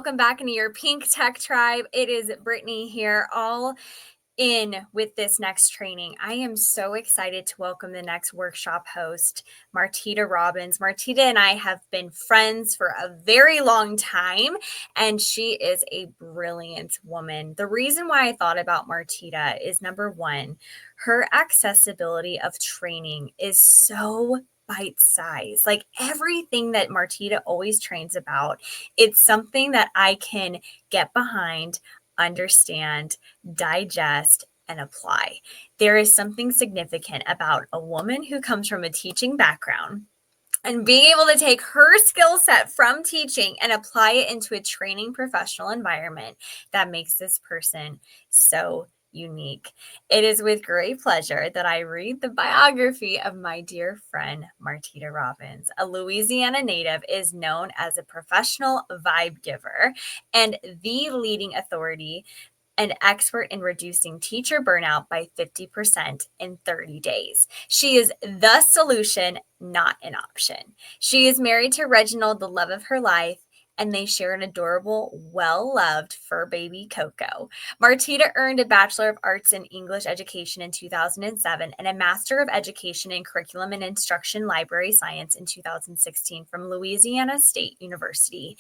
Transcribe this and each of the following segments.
welcome back into your Pink Tech Tribe. It is Brittany here, all in with this next training. I am so excited to welcome the next workshop host, Martita Robbins. Martita and I have been friends for a very long time, and she is a brilliant woman. The reason why I thought about Martita is number one, her accessibility of training is so bite size. Like everything that Martita always trains about, it's something that I can get behind, understand, digest, and apply. There is something significant about a woman who comes from a teaching background and being able to take her skill set from teaching and apply it into a training professional environment that makes this person so unique. It is with great pleasure that I read the biography of my dear friend, Martita Robbins. A Louisiana native, is known as a professional vibe giver and the leading authority, an expert in reducing teacher burnout by 50% in 30 days. She is the solution, not an option. She is married to Reginald, the love of her life, and they share an adorable, well-loved fur baby, Coco. Martita earned a Bachelor of Arts in English Education in 2007 and a Master of Education in Curriculum and Instruction Library Science in 2016 from Louisiana State University.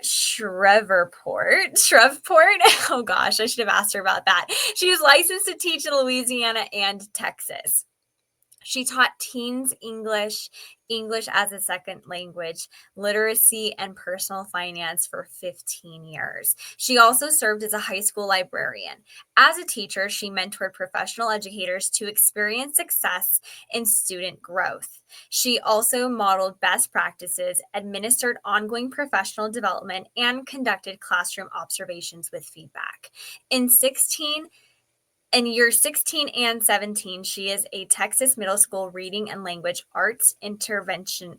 Shreveport. Oh gosh, I should have asked her about that. She is licensed to teach in Louisiana and Texas. She taught teens English as a second language, literacy, and personal finance for 15 years. She also served as a high school librarian. As a teacher, she mentored professional educators to experience success in student growth. She also modeled best practices, administered ongoing professional development, and conducted classroom observations with feedback. In year 16 and 17, she is a Texas middle school reading and language arts interventionist.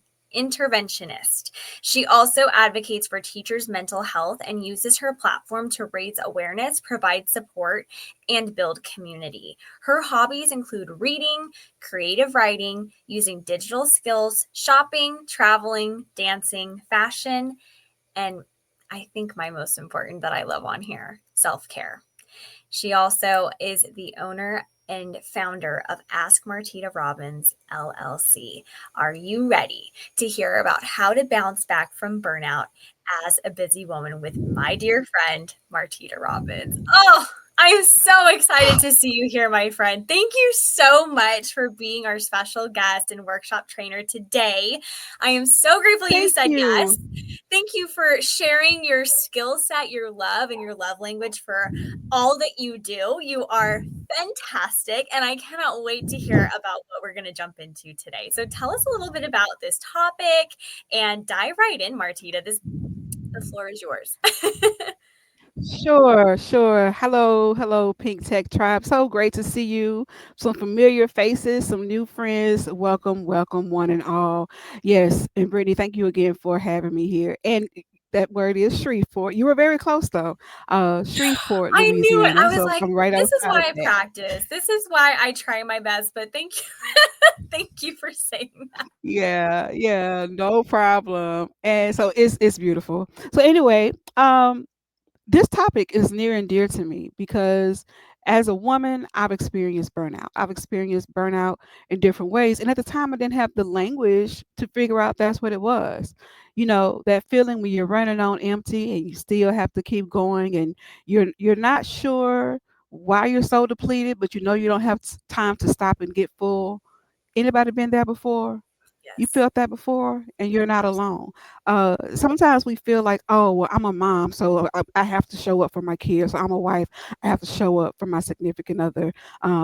She also advocates for teachers' mental health and uses her platform to raise awareness, provide support, and build community. Her hobbies include reading, creative writing, using digital skills, shopping, traveling, dancing, fashion, and I think my most important that I love on here, self-care. She also is the owner and founder of Ask Martita Robbins, LLC. Are you ready to hear about how to bounce back from burnout as a busy woman with my dear friend, Martita Robbins? Oh, I am so excited to see you here, my friend. Thank you so much for being our special guest and workshop trainer today. I am so grateful you said yes. Thank you for sharing your skill set, your love, and your love language for all that you do. You are fantastic, and I cannot wait to hear about what we're going to jump into today. So tell us a little bit about this topic and dive right in, Martita. The floor is yours. Sure. Hello, Pink Tech Tribe. So great to see you. Some familiar faces, some new friends. Welcome, one and all. Yes, and Brittany, thank you again for having me here. And that word is Shreveport. You were very close though. Shreveport, I knew it. I Louisiana. was So like, I'm right this is outside why of I that. practice. This is why I try my best. But thank you. Thank you for saying that. Yeah, no problem. And so it's beautiful. So anyway, this topic is near and dear to me because as a woman, I've experienced burnout. I've experienced burnout in different ways. And at the time, I didn't have the language to figure out that's what it was. You know, that feeling when you're running on empty and you still have to keep going and you're not sure why you're so depleted, but you know you don't have time to stop and get full. Anybody been there before? You Yes. felt that before, and you're not alone. Sometimes we feel like, oh, well, I'm a mom, so I have to show up for my kids. I'm a wife, I have to show up for my significant other.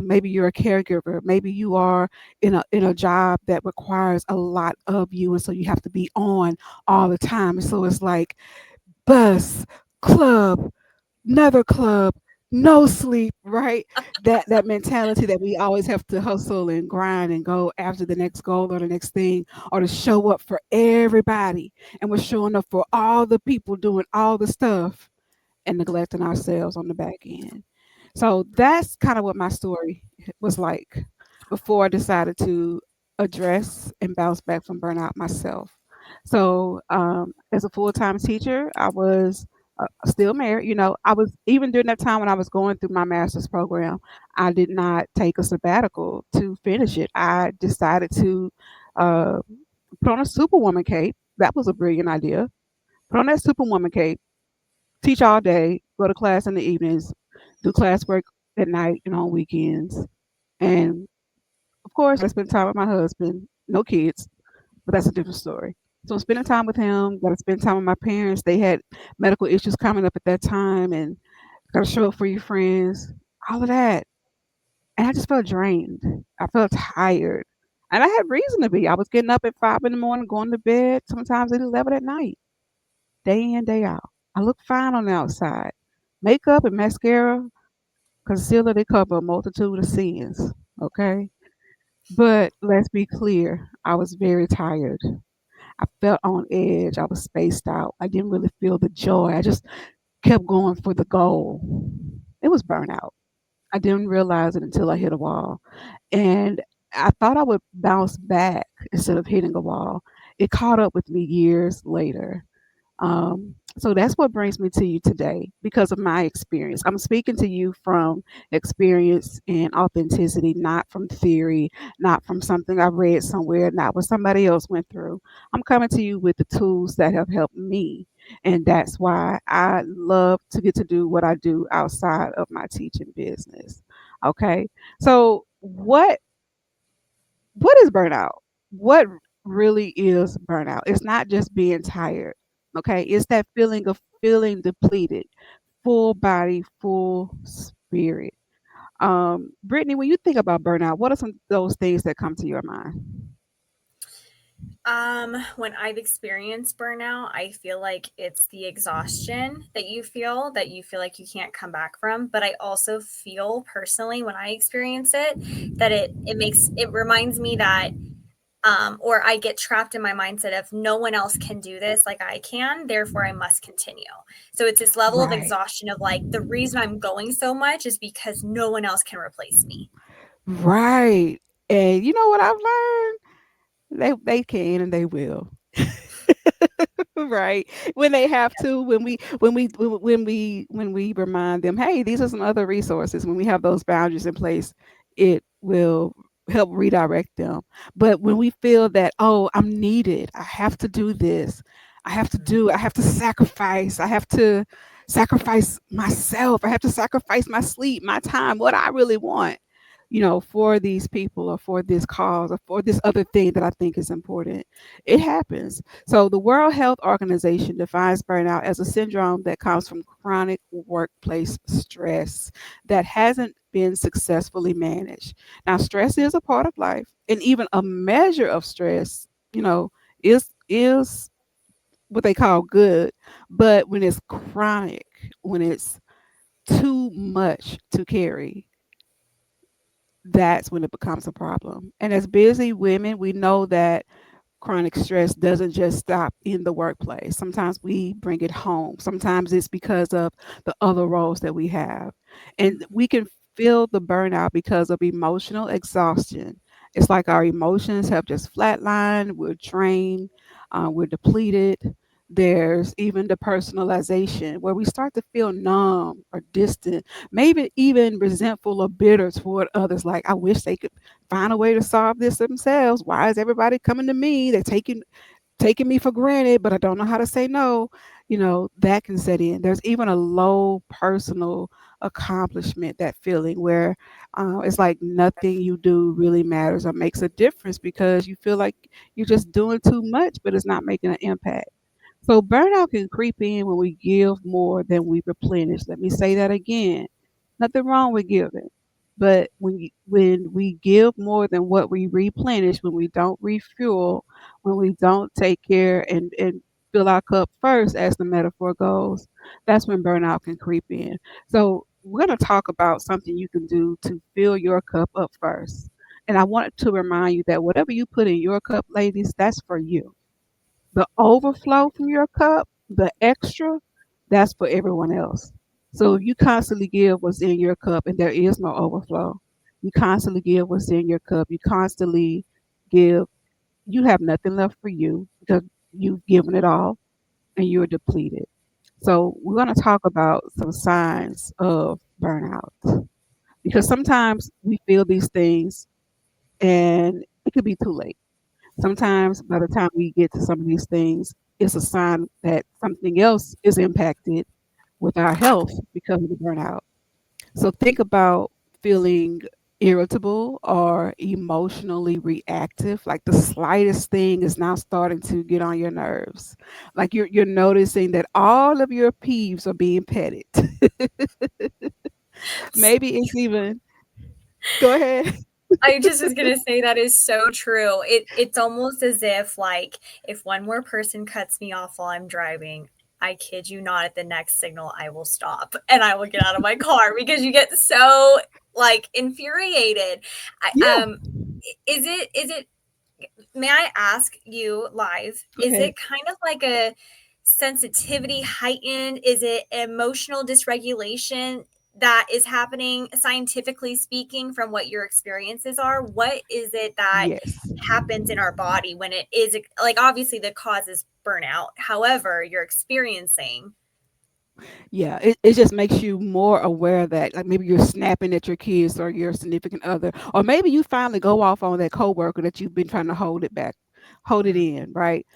Maybe you're a caregiver. Maybe you are in a job that requires a lot of you, and so you have to be on all the time. And so it's like bus, club, another club, no sleep, right? That mentality that we always have to hustle and grind and go after the next goal or the next thing or to show up for everybody. And we're showing up for all the people doing all the stuff and neglecting ourselves on the back end. So that's kind of what my story was like before I decided to address and bounce back from burnout myself. So, as a full-time teacher, I was still married. I was even during that time when I was going through my master's program, I did not take a sabbatical to finish it. I decided to uh, put on a superwoman cape. That was a brilliant idea. Put on that superwoman cape, teach all day, go to class in the evenings, do classwork at night and on weekends. And of course, I spend time with my husband, no kids, but that's a different story. So spending time with him, got to spend time with my parents. They had medical issues coming up at that time, and got to show up for your friends, all of that. And I just felt drained. I felt tired. And I had reason to be. I was getting up at 5 in the morning, going to bed, sometimes at 11 at night, day in, day out. I look fine on the outside. Makeup and mascara, concealer, they cover a multitude of sins. Okay. But let's be clear, I was very tired. I felt on edge. I was spaced out. I didn't really feel the joy. I just kept going for the goal. It was burnout. I didn't realize it until I hit a wall. And I thought I would bounce back instead of hitting a wall. It caught up with me years later. So that's what brings me to you today because of my experience. I'm speaking to you from experience and authenticity, not from theory, not from something I read somewhere, not what somebody else went through. I'm coming to you with the tools that have helped me. And that's why I love to get to do what I do outside of my teaching business. Okay. So, what is burnout? What really is burnout? It's not just being tired. Okay. It's that feeling of feeling depleted, full body, full spirit. Brittany, when you think about burnout, what are some of those things that come to your mind? When I've experienced burnout, I feel like it's the exhaustion that you feel like you can't come back from. But I also feel personally when I experience it that it reminds me that or I get trapped in my mindset of no one else can do this like I can, therefore I must continue. So it's this level of Right. exhaustion of like the reason I'm going so much is because no one else can replace me. Right. And you know what I've learned? They can and they will. Right. When they have to, when we remind them, hey, these are some other resources. When we have those boundaries in place, it will help redirect them. But when we feel that, oh, I'm needed, I have to do this, I have to sacrifice, I have to sacrifice myself, I have to sacrifice my sleep, my time, what I really want, for these people or for this cause or for this other thing that I think is important. It happens. So, the World Health Organization defines burnout as a syndrome that comes from chronic workplace stress that hasn't been successfully managed. Now, stress is a part of life, and even a measure of stress, is what they call good. But when it's chronic, when it's too much to carry, that's when it becomes a problem. And as busy women, we know that chronic stress doesn't just stop in the workplace. Sometimes we bring it home. Sometimes it's because of the other roles that we have. And we can feel the burnout because of emotional exhaustion. It's like our emotions have just flatlined, we're drained, we're depleted. There's even the personalization where we start to feel numb or distant, maybe even resentful or bitter toward others. Like, I wish they could find a way to solve this themselves. Why is everybody coming to me? They're taking me for granted, but I don't know how to say no. That can set in. There's even a low personal accomplishment, that feeling where it's like nothing you do really matters or makes a difference because you feel like you're just doing too much, but it's not making an impact. So burnout can creep in when we give more than we replenish. Let me say that again. Nothing wrong with giving. But when we give more than what we replenish, when we don't refuel, when we don't take care and fill our cup first, as the metaphor goes, that's when burnout can creep in. So we're going to talk about something you can do to fill your cup up first. And I want to remind you that whatever you put in your cup, ladies, that's for you. The overflow from your cup, the extra, that's for everyone else. So if you constantly give what's in your cup and there is no overflow, you constantly give what's in your cup, you constantly give, you have nothing left for you you've given it all and you're depleted. So we're going to talk about some signs of burnout because sometimes we feel these things and it could be too late. Sometimes by the time we get to some of these things, it's a sign that something else is impacted with our health because of the burnout. So think about feeling irritable or emotionally reactive. Like the slightest thing is now starting to get on your nerves. Like you're noticing that all of your peeves are being petted. Maybe it's even go ahead. I just was gonna say that is so true. It's almost as if like if one more person cuts me off while I'm driving, I kid you not, at the next signal I will stop and I will get out of my car because you get so like infuriated. Yeah, Is it may I ask you live, go is ahead. it kind of like a sensitivity heightened? Is it emotional dysregulation that is happening scientifically speaking from what your experiences are? What is it that Yes. happens in our body when it is like obviously the cause is burnout. However, you're experiencing. Yeah, it just makes you more aware that like maybe you're snapping at your kids or your significant other, or maybe you finally go off on that coworker that you've been trying to hold it back, hold it Mhm. in, right?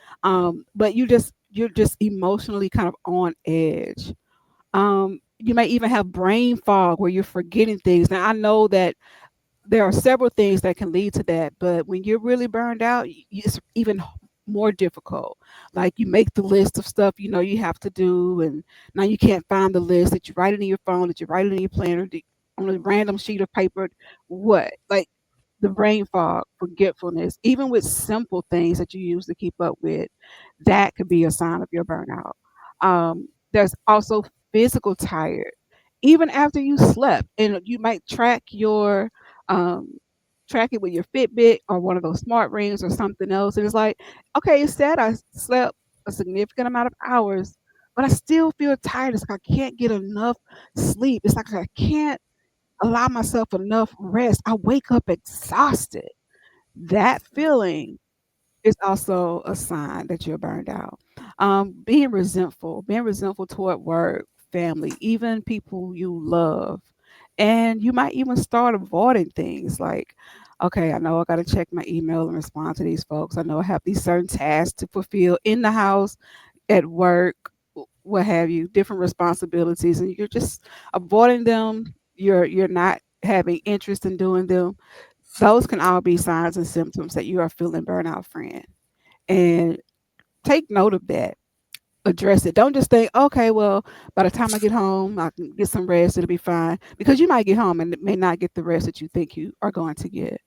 But you're just emotionally kind of on edge. You may even have brain fog where you're forgetting things. Now I know that there are several things that can lead to that, but when you're really burned out, it's even more difficult. Like you make the list of stuff you know you have to do, and now you can't find the list. That you write it in your phone, that you write it in your planner, on a random sheet of paper. What like the brain fog, forgetfulness, even with simple things that you use to keep up with, that could be a sign of your burnout. There's also physical tired, even after you slept, and you might um, track it with your Fitbit or one of those smart rings or something else. And it's like, okay, it said I slept a significant amount of hours, but I still feel tired. It's like I can't get enough sleep. It's like I can't allow myself enough rest. I wake up exhausted. That feeling is also a sign that you're burned out. Being resentful toward work, family, even people you love. And you might even start avoiding things like, okay, I know I got to check my email and respond to these folks. I know I have these certain tasks to fulfill in the house, at work, what have you, different responsibilities, and you're just avoiding them. You're not having interest in doing them. Those can all be signs and symptoms that you are feeling burnout, friend. And take note of that. Address it. Don't just think, okay, well, by the time I get home, I can get some rest, it'll be fine. Because you might get home and may not get the rest that you think you are going to get.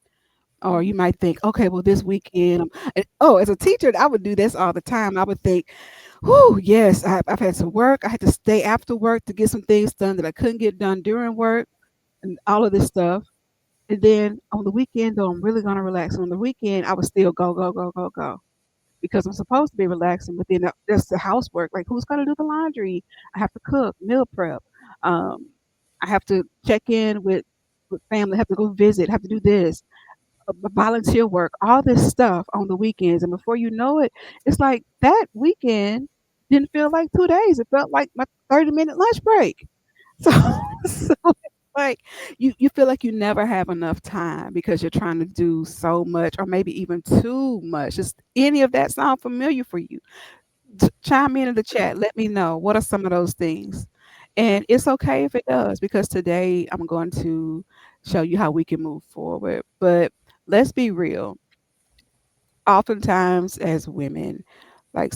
Or you might think, okay, well, this weekend, as a teacher, I would do this all the time. I would think, whew, yes, I've had to work. I had to stay after work to get some things done that I couldn't get done during work and all of this stuff. And then on the weekend, though, I'm really going to relax. On the weekend, I would still go, go, go, go, go because I'm supposed to be relaxing, but then there's the housework. Like, who's going to do the laundry? I have to cook, meal prep. Um, I have to check in with family. I have to go visit. I have to do this, volunteer work, all this stuff on the weekends. And before you know it, it's like that weekend didn't feel like 2 days. It felt like my 30-minute lunch break. So, so like you feel like you never have enough time because you're trying to do so much or maybe even too much. Just any of that sound familiar for you? Chime in the chat. Let me know what are some of those things. And it's okay if it does because today I'm going to show you how we can move forward. But let's be real. Oftentimes as women, like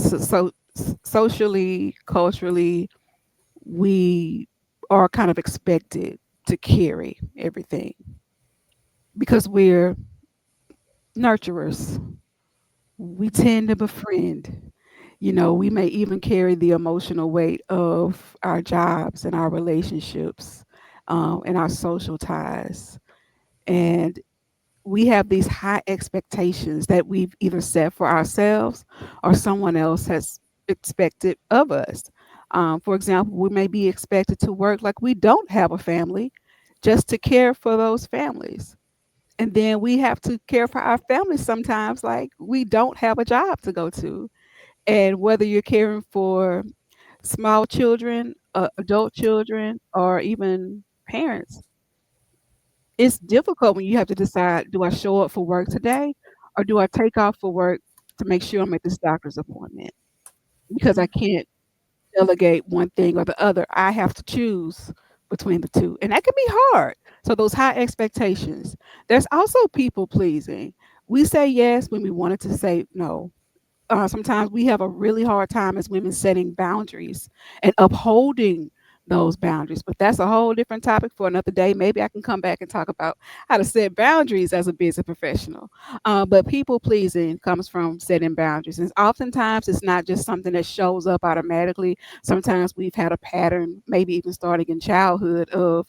socially, culturally, we are kind of expected to carry everything because we're nurturers. We tend to befriend. You know, we may even carry the emotional weight of our jobs and our relationships and our social ties. And we have these high expectations that we've either set for ourselves or someone else has expected of us. For example, we may be expected to work like we don't have a family just to care for those families. And then we have to care for our families sometimes like we don't have a job to go to. And whether you're caring for small children, adult children, or even parents, it's difficult when you have to decide, do I show up for work today or do I take off for work to make sure I'm at this doctor's appointment? Because I can't delegate one thing or the other. I have to choose between the two. And that can be hard. So those high expectations. There's also people pleasing. We say yes when we wanted to say no. Sometimes we have a really hard time as women setting boundaries and upholding those boundaries. But that's a whole different topic for another day. Maybe I can come back and talk about how to set boundaries as a business professional. But people pleasing comes from setting boundaries. And oftentimes it's not just something that shows up automatically. Sometimes we've had a pattern, maybe even starting in childhood, of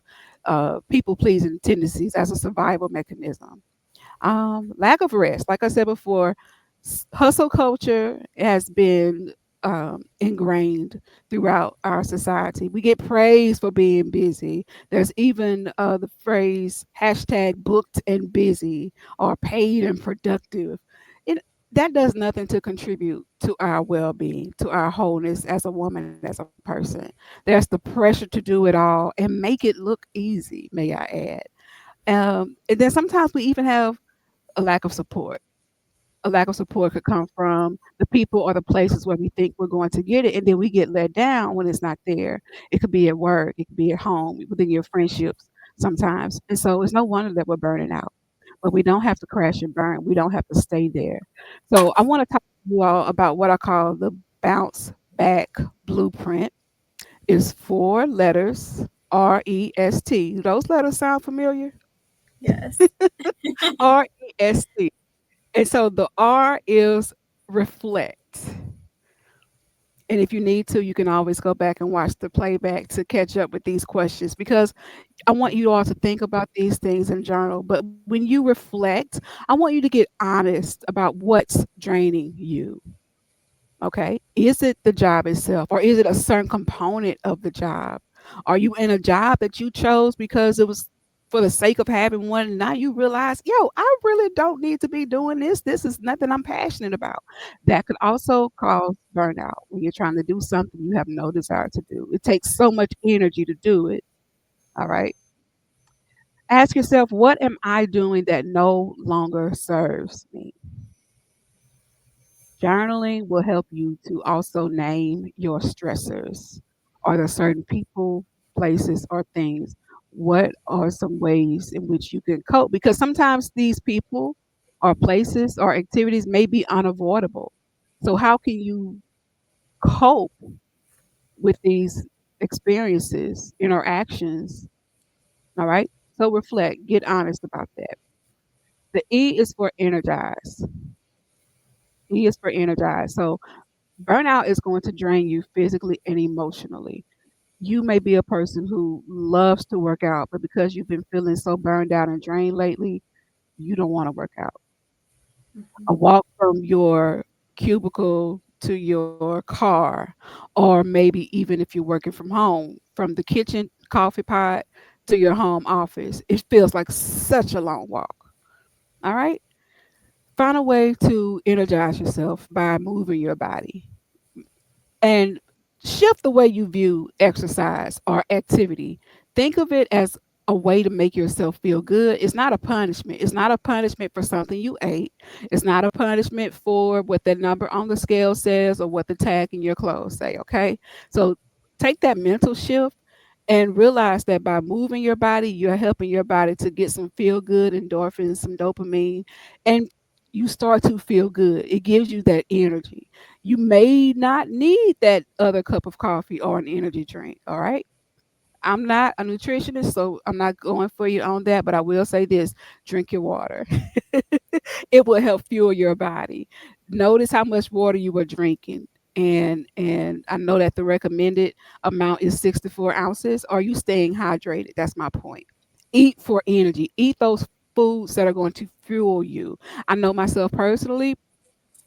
people pleasing tendencies as a survival mechanism. Lack of rest, like I said before, hustle culture has been ingrained throughout our society. We get praised for being busy. There's even the phrase hashtag booked and busy or paid and productive. It, that does nothing to contribute to our well-being, to our wholeness as a woman, as a person. There's the pressure to do it all and make it look easy, may I add. And then sometimes we even have a lack of support. A lack of support could come from the people or the places where we think we're going to get it, and then we get let down when it's not there. It could be at work, it could be at home, within your friendships sometimes. And so it's no wonder that we're burning out. But we don't have to crash and burn. We don't have to stay there. So I want to talk to you all about what I call the bounce back blueprint. Is 4 letters, REST. Do those letters sound familiar? Yes. REST. And so the R is reflect. And if you need to, you can always go back and watch the playback to catch up with these questions because I want you all to think about these things and journal. But when you reflect, I want you to get honest about what's draining you. Okay. Is it the job itself or is it a certain component of the job? Are you in a job that you chose because it was for the sake of having one? And now you realize, yo, I really don't need to be doing this. This is nothing I'm passionate about. That could also cause burnout when you're trying to do something you have no desire to do. It takes so much energy to do it. All right. Ask yourself, what am I doing that no longer serves me? Journaling will help you to also name your stressors. Are there certain people, places, or things? What are some ways in which you can cope? Because sometimes these people or places or activities may be unavoidable. So, how can you cope with these experiences, interactions? All right. So, reflect, get honest about that. The E is for energize. E is for energize. So, burnout is going to drain you physically and emotionally. You may be a person who loves to work out, but because you've been feeling so burned out and drained lately, you don't want to work out. A walk from your cubicle to your car, or maybe even if you're working from home, from the kitchen coffee pot to your home office, it feels like such a long walk. All right. Find a way to energize yourself by moving your body and shift the way you view exercise or activity. Think of it as a way to make yourself feel good. It's not a punishment. It's not a punishment for something you ate. It's not a punishment for what the number on the scale says or what the tag in your clothes say. Okay. So take that mental shift and realize that by moving your body, you're helping your body to get some feel good endorphins, some dopamine, and you start to feel good. It gives you that energy. You may not need that other cup of coffee or an energy drink. All right. I'm not a nutritionist, so I'm not going for you on that, but I will say this: drink your water. It will help fuel your body. Notice how much water you are drinking. And I know that the recommended amount is 64 ounces. Are you staying hydrated? That's my point. Eat for energy. Eat those foods that are going to fuel you. I know myself personally,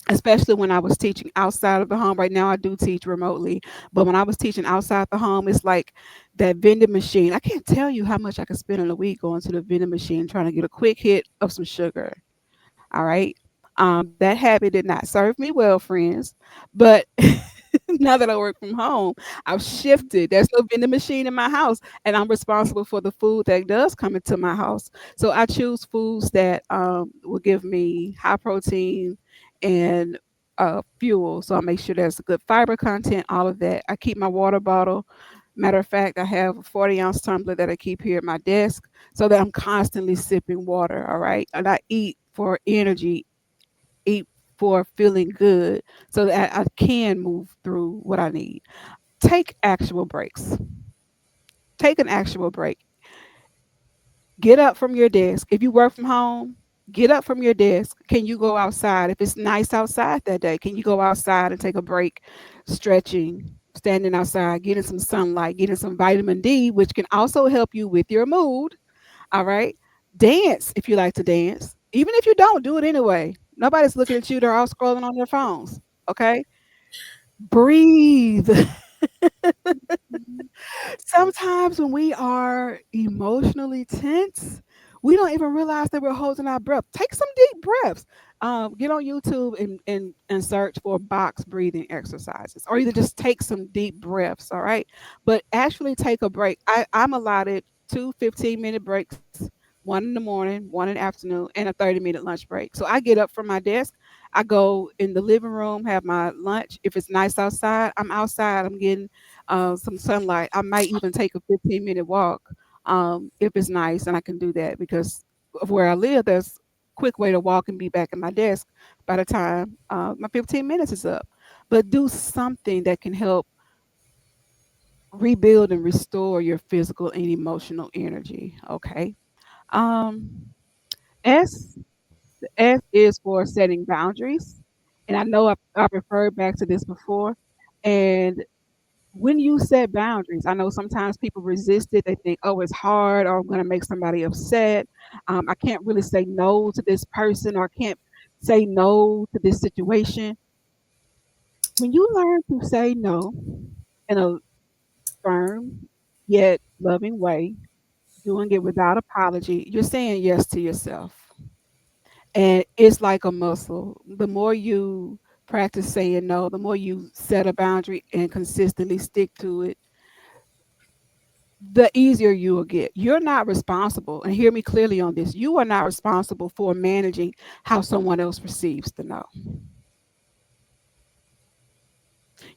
especially when I was teaching outside of the home. Right now, I do teach remotely, but when I was teaching outside the home, it's like that vending machine. I can't tell you how much I can spend in a week going to the vending machine trying to get a quick hit of some sugar. All right. That habit did not serve me well, friends. But now that I work from home, I've shifted. There's no vending machine in my house, and I'm responsible for the food that does come into my house. So I choose foods that will give me high protein and fuel. So I make sure there's a good fiber content, all of that. I keep my water bottle. Matter of fact, I have a 40-ounce tumbler that I keep here at my desk so that I'm constantly sipping water. All right. And I eat for energy, eat for feeling good so that I can move through what I need. Take actual breaks. Take an actual break. Get up from your desk. If you work from home, get up from your desk. Can you go outside? If it's nice outside that day, can you go outside and take a break, stretching, standing outside, getting some sunlight, getting some vitamin D, which can also help you with your mood. All right. Dance if you like to dance. Even if you don't, do it anyway. Nobody's looking at you. They're all scrolling on their phones. Okay. Breathe. Sometimes when we are emotionally tense, we don't even realize that we're holding our breath. Take some deep breaths. Get on YouTube and search for box breathing exercises, or either just take some deep breaths. All right. But actually take a break. I'm allotted two 15-minute breaks, one in the morning, one in the afternoon, and a 30-minute lunch break. So I get up from my desk. I go in the living room, have my lunch. If it's nice outside, I'm outside. I'm getting some sunlight. I might even take a 15-minute walk if it's nice, and I can do that because of where I live. There's a quick way to walk and be back at my desk by the time my 15 minutes is up. But do something that can help rebuild and restore your physical and emotional energy. Okay. Um, S S is for setting boundaries, and I know I've referred back to this before, and when you set boundaries, I know sometimes people resist it. They think, oh, it's hard, or I'm going to make somebody upset. I can't really say no to this person, or I can't say no to this situation. When you learn to say no in a firm yet loving way, doing it without apology, you're saying yes to yourself. And it's like a muscle. The more you practice saying no, the more you set a boundary and consistently stick to it, the easier you will get. You're not responsible, and hear me clearly on this. You are not responsible for managing how someone else receives the no.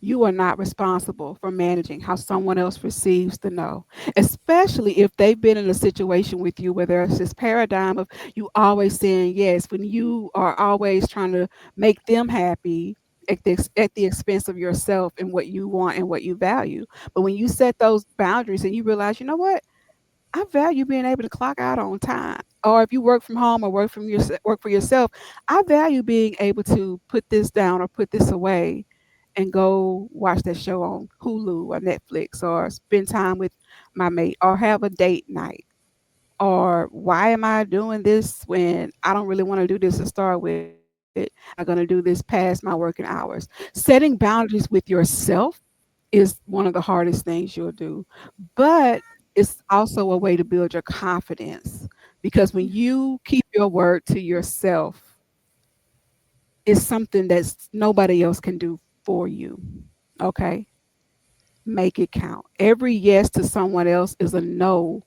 You are not responsible for managing how someone else receives the no, especially if they've been in a situation with you where there's this paradigm of you always saying yes, when you are always trying to make them happy at the expense of yourself and what you want and what you value. But when you set those boundaries and you realize, you know what? I value being able to clock out on time. Or if you work from home or work for yourself, I value being able to put this down or put this away and go watch that show on Hulu or Netflix or spend time with my mate or have a date night. Or why am I doing this when I don't really want to do this to start with? I'm not going to do this past my working hours. Setting boundaries with yourself is one of the hardest things you'll do. But it's also a way to build your confidence because when you keep your word to yourself, it's something that nobody else can do for you. Okay? Make it count. Every yes to someone else is a no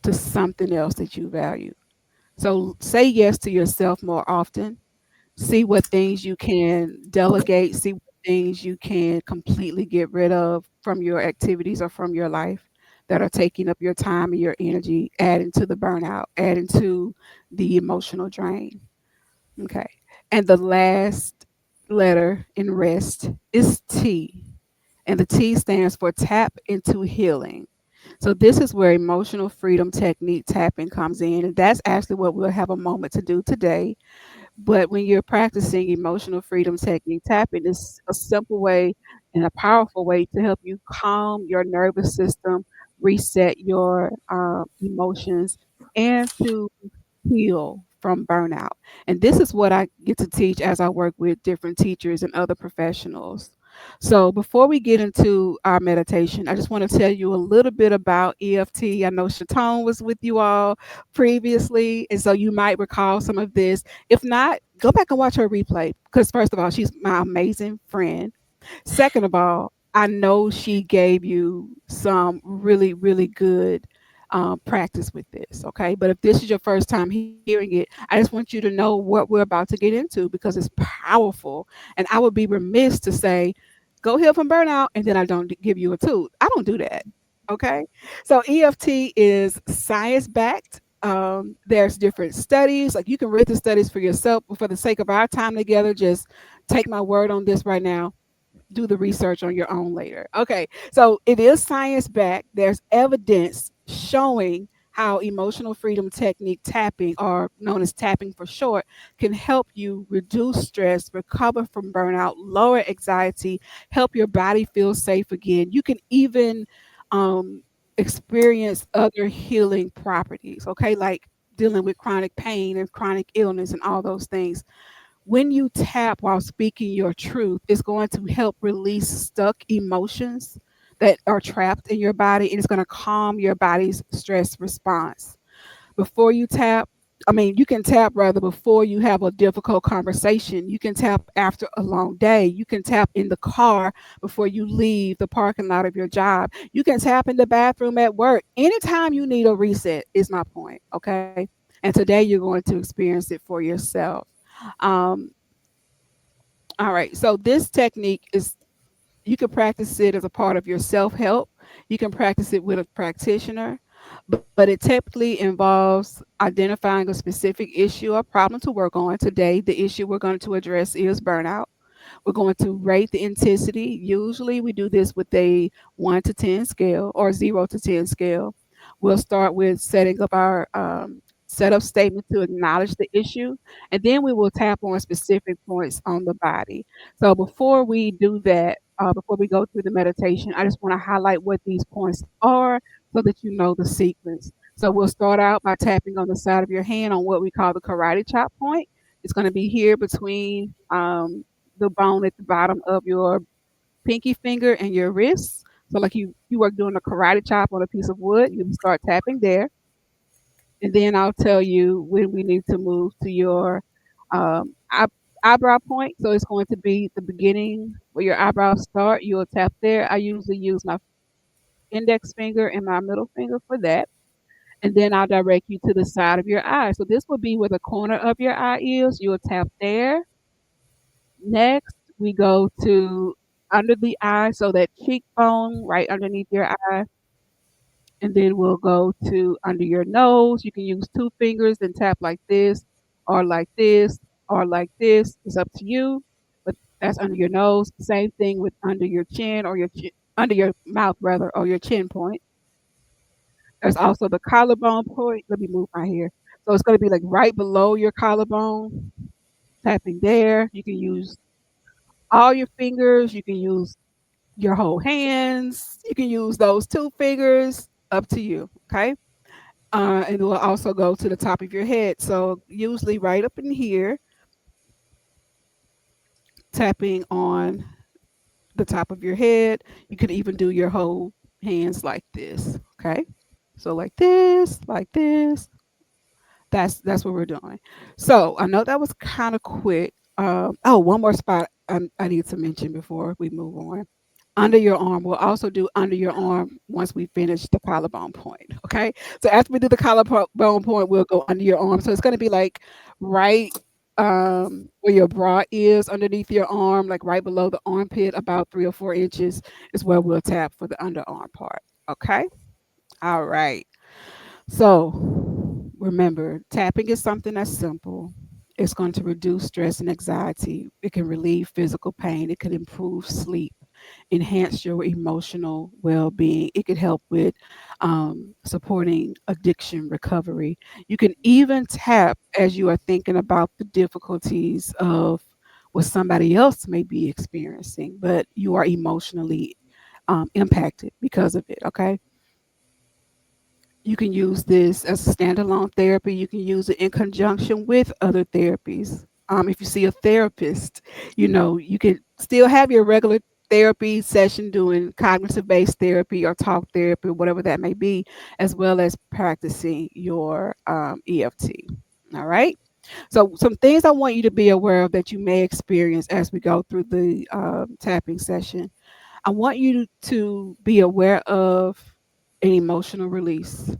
to something else that you value. So say yes to yourself more often. See what things you can delegate, see what things you can completely get rid of from your activities or from your life that are taking up your time and your energy, adding to the burnout, adding to the emotional drain. Okay. And the last letter in rest is T. And the T stands for tap into healing. So this is where emotional freedom technique tapping comes in. And that's actually what we'll have a moment to do today. But when you're practicing emotional freedom technique tapping, it's a simple way and a powerful way to help you calm your nervous system, reset your emotions, and to heal from burnout. And this is what I get to teach as I work with different teachers and other professionals. So before we get into our meditation, I just want to tell you a little bit about EFT. I know Chaton was with you all previously, and so you might recall some of this. If not, go back and watch her replay because first of all, she's my amazing friend. Second of all, I know she gave you some really, really good practice with this. Okay. But if this is your first time hearing it, I just want you to know what we're about to get into because it's powerful. And I would be remiss to say, go heal from burnout, and then I don't give you a tool. I don't do that. Okay. So EFT is science backed. There's different studies. Like you can read the studies for yourself, but for the sake of our time together, just take my word on this right now, do the research on your own later. Okay, so it is science backed. There's evidence showing how emotional freedom technique tapping, or known as tapping for short, can help you reduce stress, recover from burnout, lower anxiety, help your body feel safe again. You can even um, experience other healing properties, okay, like dealing with chronic pain and chronic illness and all those things. When you tap while speaking your truth, it's going to help release stuck emotions that are trapped in your body, and it's going to calm your body's stress response. Before you tap, I mean, you can tap rather before you have a difficult conversation. You can tap after a long day. You can tap in the car before you leave the parking lot of your job. You can tap in the bathroom at work. Anytime you need a reset, is my point. Okay. And today you're going to experience it for yourself. Um, all right. So this technique is, you can practice it as a part of your self-help. You can practice it with a practitioner, but it typically involves identifying a specific issue or problem to work on. Today, the issue we're going to address is burnout. We're going to rate the intensity. Usually we do this with a 1 to 10 scale or 0 to 10 scale. We'll start with setting up our setup statement to acknowledge the issue, and then we will tap on specific points on the body. So before we do that, before we go through the meditation, I just want to highlight what these points are so that you know the sequence. So we'll start out by tapping on the side of your hand on what we call the karate chop point. It's going to be here between the bone at the bottom of your pinky finger and your wrist. So like you were doing a karate chop on a piece of wood, you start tapping there, and then I'll tell you when we need to move to your eyebrow point. So it's going to be the beginning where your eyebrows start. You'll tap there. I usually use my index finger and my middle finger for that. And then I'll direct you to the side of your eye. So this will be where the corner of your eye is. You'll tap there. Next, we go to under the eye, so that cheekbone right underneath your eye. And then we'll go to under your nose. You can use two fingers and tap like this, or like this, or like this. It's up to you, but that's under your nose. Same thing with under your chin, or under your mouth rather, or your chin point. There's also the collarbone point. Let me move my hair. So it's going to be like right below your collarbone. Tapping there. You can use all your fingers. You can use your whole hands. You can use those two fingers. Up to you. Okay. And it will also go to the top of your head. So usually right up in here, tapping on the top of your head. You can even do your whole hands like this. Okay. So like this, like this. That's what we're doing. So I know that was kind of quick. Oh, one more spot I need to mention before we move on. Under your arm, we'll also do under your arm once we finish the collarbone point. Okay. So after we do the collarbone point, we'll go under your arm. So it's going to be like right where your bra is underneath your arm, like right below the armpit, about 3 or 4 inches is where we'll tap for the underarm part. Okay. All right. So remember, tapping is something that's simple. It's going to reduce stress and anxiety. It can relieve physical pain. It can improve sleep, enhance your emotional well being. It could help with supporting addiction recovery. You can even tap as you are thinking about the difficulties of what somebody else may be experiencing, but you are emotionally impacted because of it. Okay. You can use this as a standalone therapy. You can use it in conjunction with other therapies. If you see a therapist, you can still have your regular therapy session doing cognitive based therapy or talk therapy, whatever that may be, as well as practicing your EFT. All right. So, some things I want you to be aware of that you may experience as we go through the tapping session. I want you to be aware of an emotional release.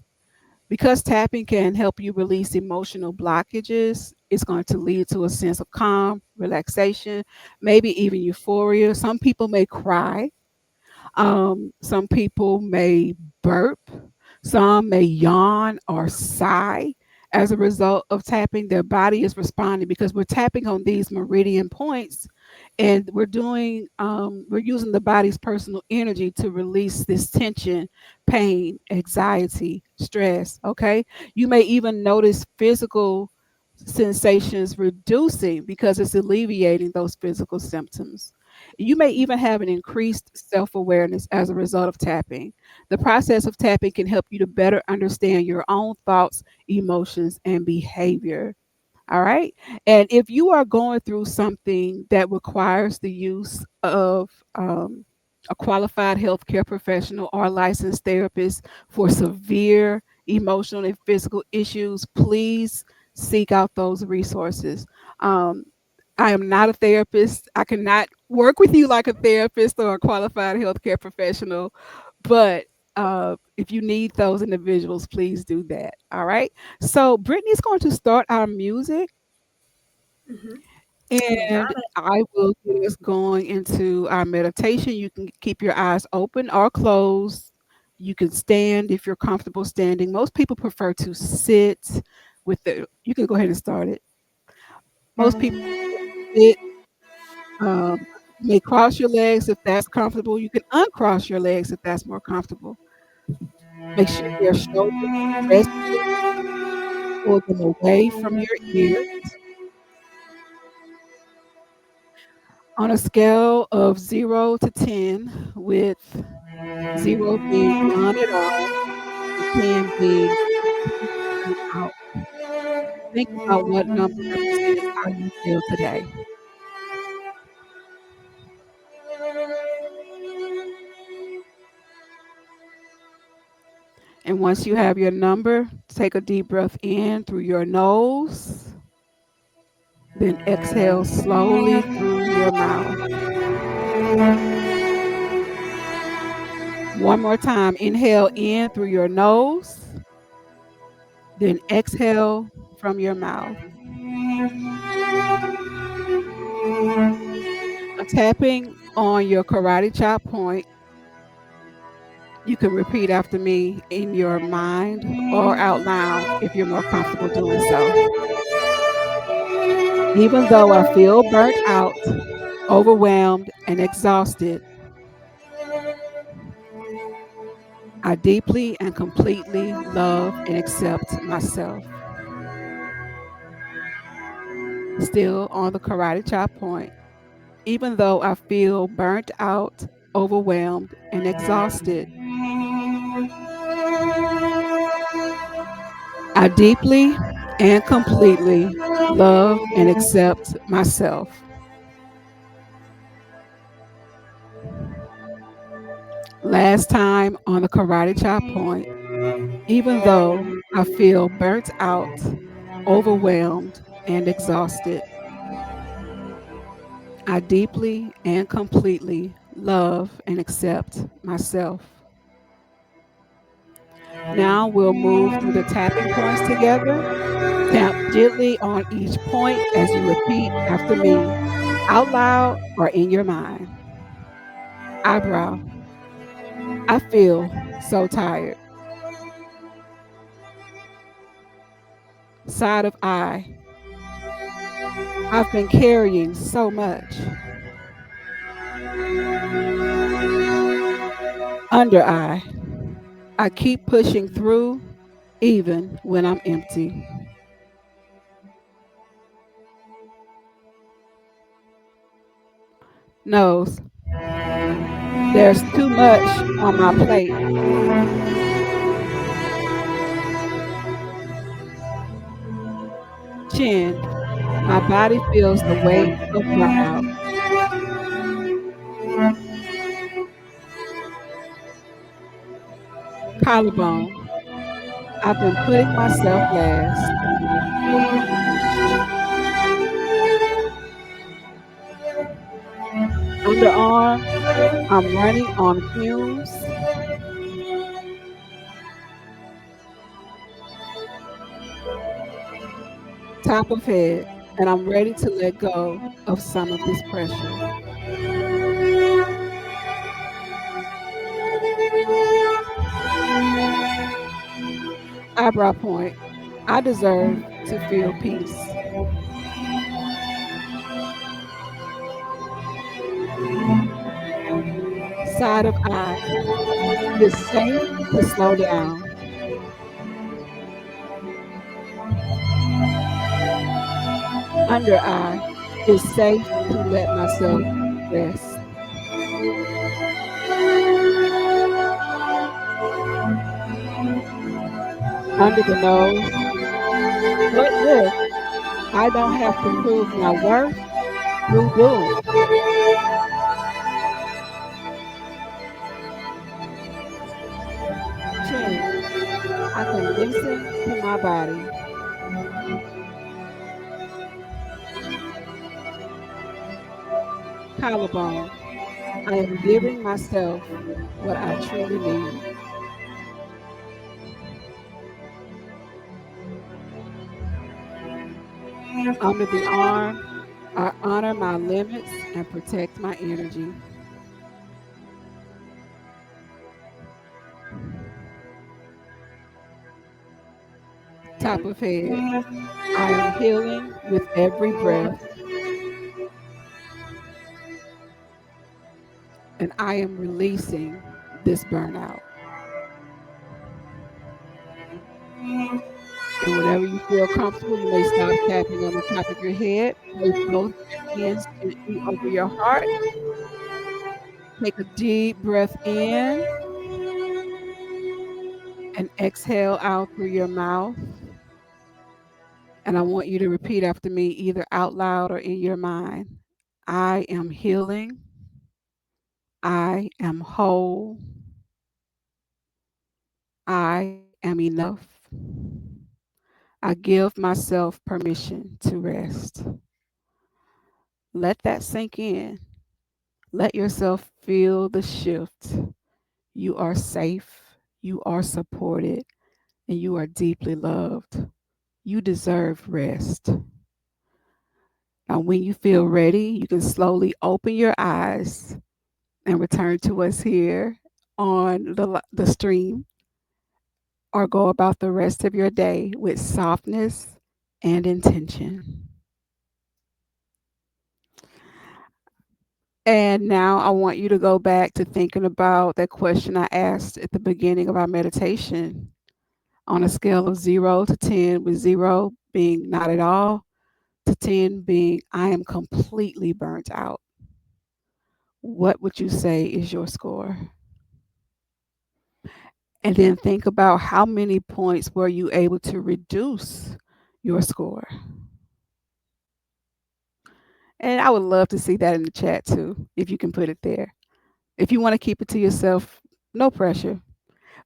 Because tapping can help you release emotional blockages, it's going to lead to a sense of calm, relaxation, maybe even euphoria. Some people may cry, some people may burp, some may yawn or sigh as a result of tapping. Their body is responding because we're tapping on these meridian points, and we're using the body's personal energy to release this tension, pain, anxiety, stress. Okay, you may even notice physical sensations reducing because it's alleviating those physical symptoms. You may even have an increased self awareness as a result of tapping. The process of tapping can help you to better understand your own thoughts, emotions, and behavior. All right. And if you are going through something that requires the use of a qualified healthcare professional or licensed therapist for severe emotional and physical issues, please seek out those resources. Um, I am not a therapist. I cannot work with you like a therapist or a qualified healthcare professional, but if you need those individuals, please do that. All right. So Brittany's going to start our music, Mhm. You got and it. I will get us going into our meditation. You can keep your eyes open or closed. You can stand if you're comfortable standing. Most people prefer to sit with the. You can go ahead and start it. Most people sit. Um, you may cross your legs if that's comfortable. You can uncross your legs if that's more comfortable. Make sure your shoulders are rested. Pull them away from your ears. On a scale of 0 to 10, with 0 being none at all and 10 being completely out, think about what number represents how you feel today. And once you have your number, take a deep breath in through your nose, then exhale slowly through your mouth. One more time. Inhale in through your nose, then exhale from your mouth. I'm tapping on your karate chop point. You can repeat after me in your mind or out loud if you're more comfortable doing so. Even though I feel burnt out, overwhelmed, and exhausted, I deeply and completely love and accept myself. Still on the karate chop point. Even though I feel burnt out, overwhelmed, and exhausted, I deeply and completely love and accept myself. Last time on the karate chop point. Even though I feel burnt out, overwhelmed, and exhausted, I deeply and completely love and accept myself. Now we'll move through the tapping points together. Tap gently on each point as you repeat after me, out loud or in your mind. Eyebrow, I feel so tired. Side of eye, I've been carrying so much. Under eye, I keep pushing through even when I'm empty. Nose, there's too much on my plate. Chin, my body feels the weight of burnout. Collarbone. I've been putting myself last. Underarm. I'm running on fumes. Top of head. And I'm ready to let go of some of this pressure. Eyebrow point. I deserve to feel peace. Side of eye. It's safe to slow down. Under eye. It's safe to let myself rest. Under the nose. What if I don't have to prove my worth through doing? Chin. I can listen to my body. Collarbone. I am giving myself what I truly need. Under the arm. I honor my limits and protect my energy. Top of head. I am healing with every breath, and I am releasing this burnout. And whenever you feel comfortable, you may stop tapping on the top of your head. Place both your hands gently over your heart. Take a deep breath in and exhale out through your mouth. And I want you to repeat after me, either out loud or in your mind. I am healing. I am whole. I am enough. I give myself permission to rest. Let that sink in. Let yourself feel the shift. You are safe, you are supported, and you are deeply loved. You deserve rest. Now, when you feel ready, you can slowly open your eyes and return to us here on the stream, or go about the rest of your day with softness and intention. And now I want you to go back to thinking about that question I asked at the beginning of our meditation. On a scale of 0 to 10, with 0 being not at all, to 10 being I am completely burnt out. What would you say is your score? And then think about how many points were you able to reduce your score. And I would love to see that in the chat too, if you can put it there. If you want to keep it to yourself, no pressure.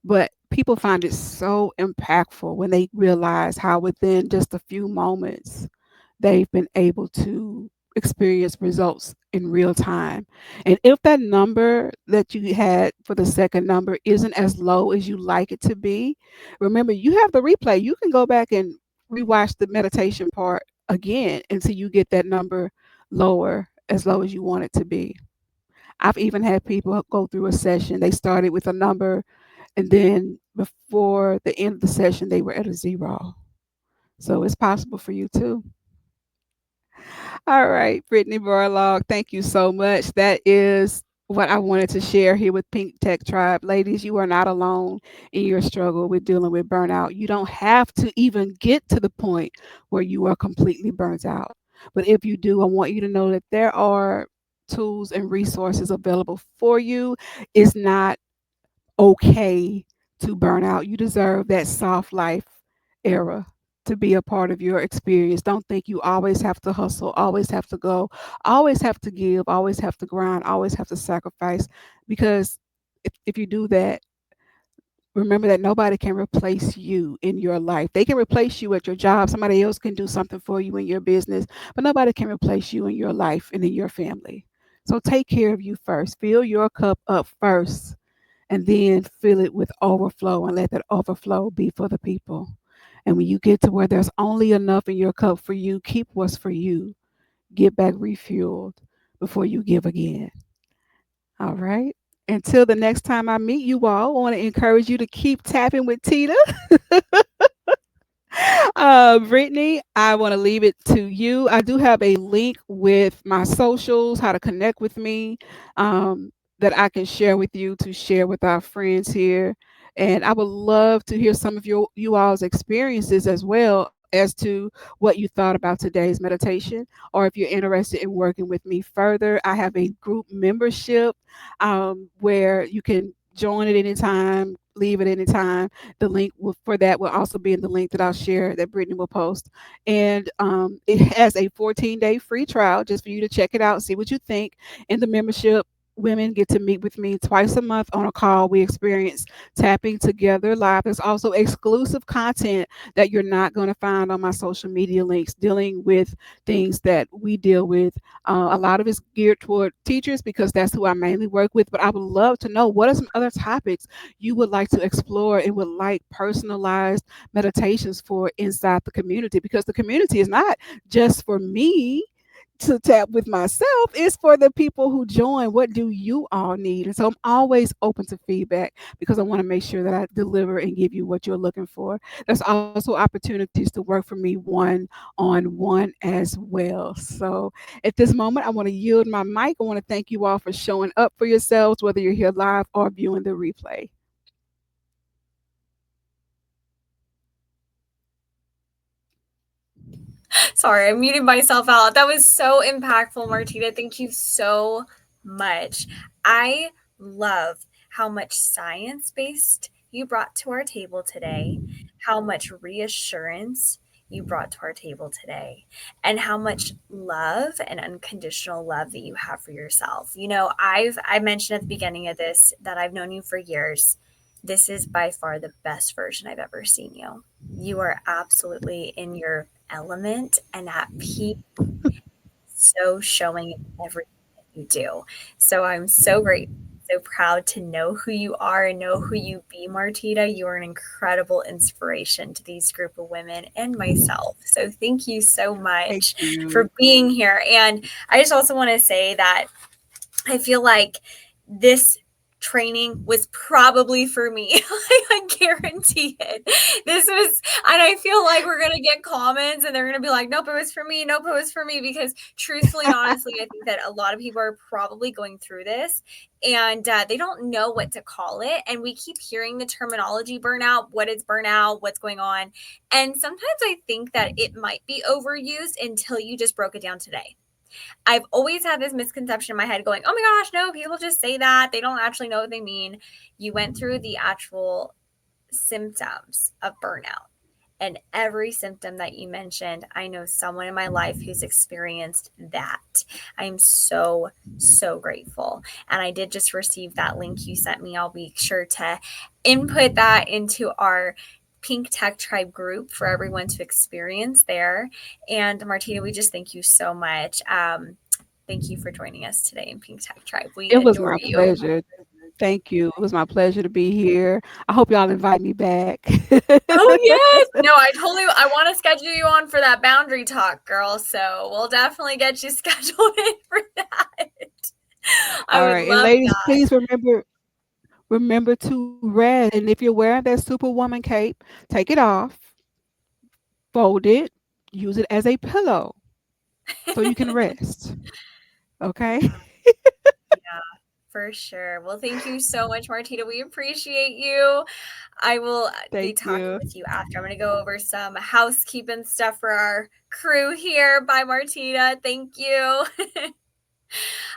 But people find it so impactful when they realize how within just a few moments they've been able to experience results in real time. And if that number that you had for the second number isn't as low as you like it to be, remember you have the replay. You can go back and rewatch the meditation part again until you get that number lower, as low as you want it to be. I've even had people go through a session. They started with a number, and then before the end of the session, they were at a 0. So it's possible for you too. All right, Brittany Barlog, thank you so much. That is what I wanted to share here with Pink Tech Tribe. Ladies, you are not alone in your struggle with dealing with burnout. You don't have to even get to the point where you are completely burnt out. But if you do, I want you to know that there are tools and resources available for you. It's not okay to burn out. You deserve that soft life era to be a part of your experience. Don't think you always have to hustle, always have to go, always have to give, always have to grind, always have to sacrifice. Because if you do that, Remember that nobody can replace you in your life. They can replace you at your job. Somebody else can do something for you in your business, but nobody can replace you in your life and in your family. So take care of you first. Fill your cup up first, and then fill it with overflow and let that overflow be for the people. And when you get to where there's only enough in your cup for you, keep what's for you. Get back refueled before you give again. All right. Until the next time I meet you all, I want to encourage you to keep tapping with Tita. Brittany, I want to leave it to you. I do have a link with my socials, how to connect with me, that I can share with you to share with our friends here. And I would love to hear some of you all's experiences as well as to what you thought about today's meditation, or if you're interested in working with me further. I have a group membership where you can join at any time, leave at any time. The link for that will also be in the link that I'll share that Brittany will post. And it has a 14-day free trial just for you to check it out, see what you think. In the membership, women get to meet with me twice a month on a call. We experience tapping together live. There's also exclusive content that you're not going to find on my social media links dealing with things that we deal with. A lot of it's geared toward teachers because that's who I mainly work with. But I would love to know what are some other topics you would like to explore and would like personalized meditations for inside the community, because the community is not just for me to tap with myself, it's for the people who join. What do you all need? And so I'm always open to feedback because I want to make sure that I deliver and give you what you're looking for. There's also opportunities to work for me one-on-one as well. So at this moment, I want to yield my mic. I want to thank you all for showing up for yourselves, whether you're here live or viewing the replay. Sorry, I muted myself out. That was so impactful, Martita. Thank you so much. I love how much science based you brought to our table today, how much reassurance you brought to our table today, and how much love and unconditional love that you have for yourself. I mentioned at the beginning of this that I've known you for years. This is by far the best version I've ever seen you. You are absolutely in your element and at peace, so showing everything that you do. So I'm so grateful, so proud to know who you are and know who you be, Martita. You are an incredible inspiration to these group of women and myself. So thank you so Thank much you. for being here. And I just also want to say that I feel like this training was probably for me. I guarantee it. This was, and I feel like we're going to get comments and they're going to be like, nope, it was for me. Nope, it was for me. Because truthfully and honestly, I think that a lot of people are probably going through this and they don't know what to call it. And we keep hearing the terminology burnout. What is burnout? What's going on? And sometimes I think that it might be overused until you just broke it down today. I've always had this misconception in my head going, oh my gosh, no, people just say that. They don't actually know what they mean. You went through the actual symptoms of burnout. And every symptom that you mentioned, I know someone in my life who's experienced that. I'm so, so grateful. And I did just receive that link you sent me. I'll be sure to input that into our Pink Tech Tribe group for everyone to experience there. And Martina, we just thank you so much. Thank you for joining us today in Pink Tech Tribe. We It was adore my you. pleasure. Thank you. It was my pleasure to be here. I hope y'all invite me back. Oh yes. No, I want to schedule you on for that boundary talk, girl. So we'll definitely get you scheduled in for that. I All would right. And love ladies, that. please remember to rest. And if you're wearing that superwoman cape, take it off, fold it, use it as a pillow so you can rest. Okay? Yeah, for sure. Well, thank you so much, Martina. We appreciate you. I will be Thank talking you. with you after. I'm going to go over some housekeeping stuff for our crew here. Bye, Martina. Thank you.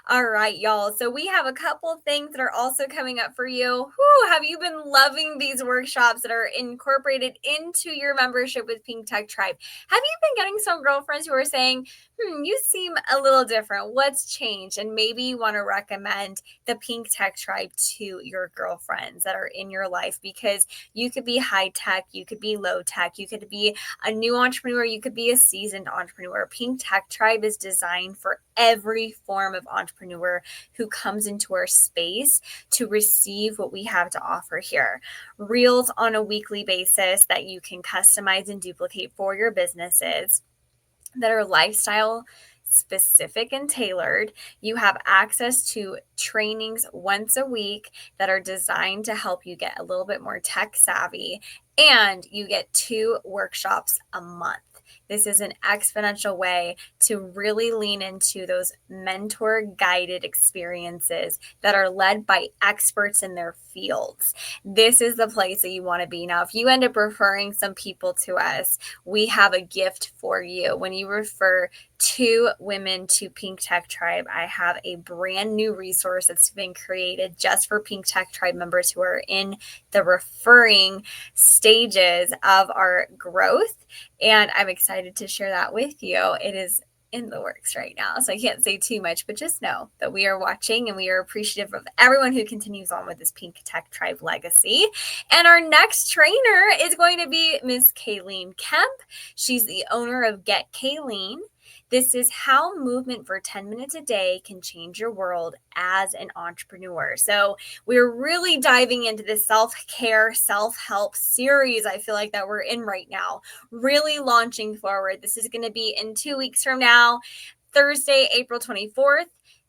All right, y'all. So we have a couple things that are also coming up for you. Whew, have you been loving these workshops that are incorporated into your membership with Pink Tech Tribe? Have you been getting some girlfriends who are saying, you seem a little different. What's changed? And maybe you want to recommend the Pink Tech Tribe to your girlfriends that are in your life, because you could be high tech, you could be low tech, you could be a new entrepreneur, you could be a seasoned entrepreneur. Pink Tech Tribe is designed for every form of entrepreneur who comes into our space to receive what we have to offer here. Reels on a weekly basis that you can customize and duplicate for your businesses, that are lifestyle specific and tailored. You have access to trainings once a week that are designed to help you get a little bit more tech savvy, and you get 2 workshops a month. This is an exponential way to really lean into those mentor guided experiences that are led by experts in their fields. This is the place that you want to be. Now, if you end up referring some people to us, we have a gift for you. When you refer 2 women to Pink Tech Tribe, I have a brand new resource that's been created just for Pink Tech Tribe members who are in the referring stages of our growth. And I'm excited to share that with you. It is in the works right now, so I can't say too much, but just know that we are watching and we are appreciative of everyone who continues on with this Pink Tech Tribe legacy. And our next trainer is going to be Miss Kayleen Kemp. She's the owner of Get Kayleen. This is how movement for 10 minutes a day can change your world as an entrepreneur. So we're really diving into this self-care, self-help series, I feel like, that we're in right now, really launching forward. This is going to be in 2 weeks from now, Thursday, April 24th.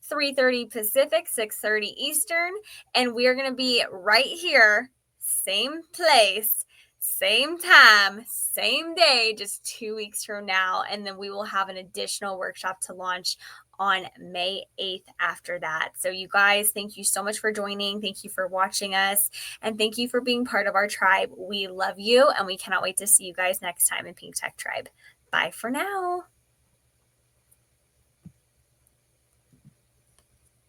3:30 Pacific, 6:30 Eastern, and we're going to be right here, same place, same time, same day, just 2 weeks from now. And then we will have an additional workshop to launch on May 8th after that. So you guys, thank you so much for joining. Thank you for watching us. And thank you for being part of our tribe. We love you, and we cannot wait to see you guys next time in Pink Tech Tribe. Bye for now.